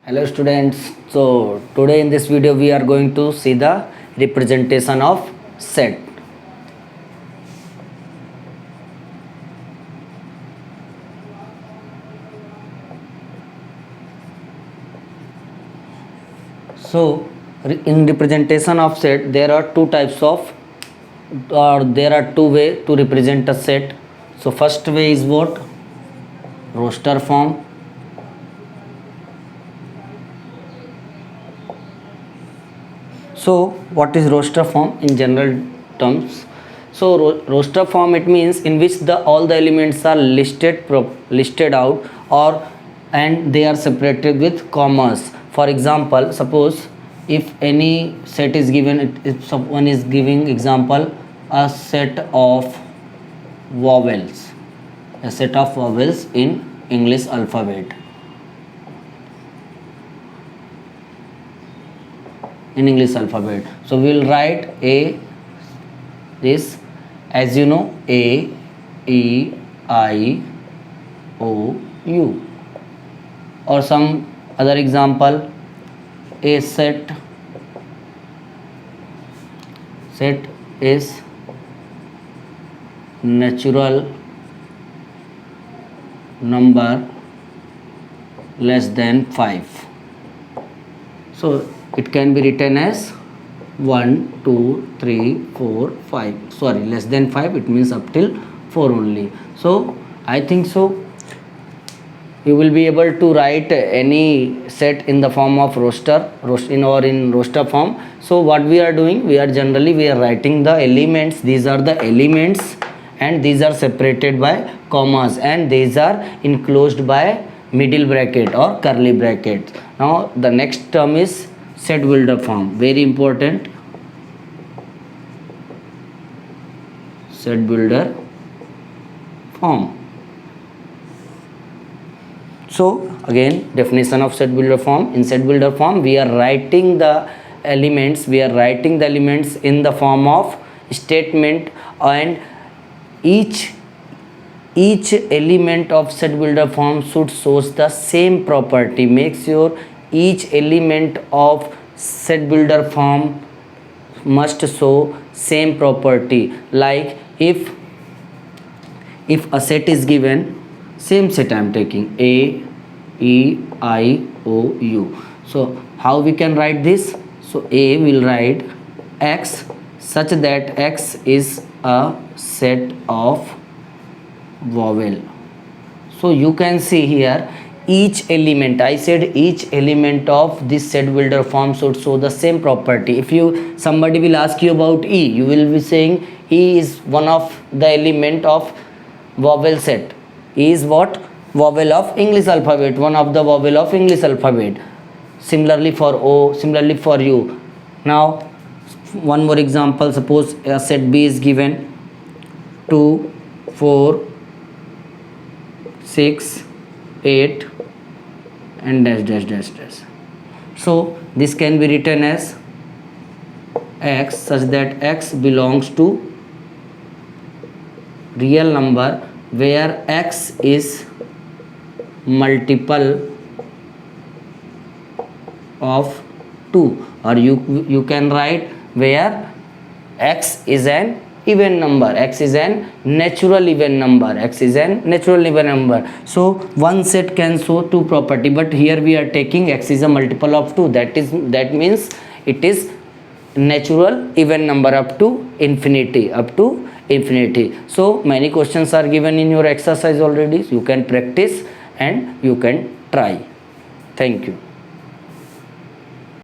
Hello students, so today in this video we are going to see the representation of set. So in representation of set there are two types of there are two ways to represent a set. So first way is what? Roster form. So what is roster form in general terms? So roster form, it means in which all the elements are listed out, or and they are separated with commas. For example, suppose if any set is given, if someone is giving example a set of vowels, in English alphabet. So we will write A, this, as you know, A, E, I, O, U, or some other example, a set is natural number less than 5. So it can be written as 1, 2, 3, 4, 5. Sorry, less than 5, it means up till 4 only. So I think so you will be able to write any set in the form of roster form. So what we are doing, we are writing the elements. These are the elements and these are separated by commas and these are enclosed by middle bracket or curly brackets. Now the next term is set builder form, very important. Set builder form. So again, definition of set builder form. In set builder form, we are writing the elements in the form of statement, and each element of set builder form should shows the same property. Make sure each element of set builder form must show same property. Like if a set is given, same set I am taking, A, E, I, O, U. So how we can write this? So A will write X such that X is a set of vowel. So you can see here each element, I said each element of this set builder form should show the same property. If somebody will ask you about E, you will be saying E is one of the element of vowel set. E is what? Vowel of English alphabet, one of the vowel of English alphabet. Similarly for O, similarly for U. Now one more example, suppose a set B is given 2, 4, 6, 8 and dash. So this can be written as X such that X belongs to real number where X is multiple of 2, or you can write where X is an even number, X is an natural even number. So one set can show two property, but here we are taking X is a multiple of 2, that means it is natural even number up to infinity. So many questions are given in your exercise already. You can practice and you can try. Thank you.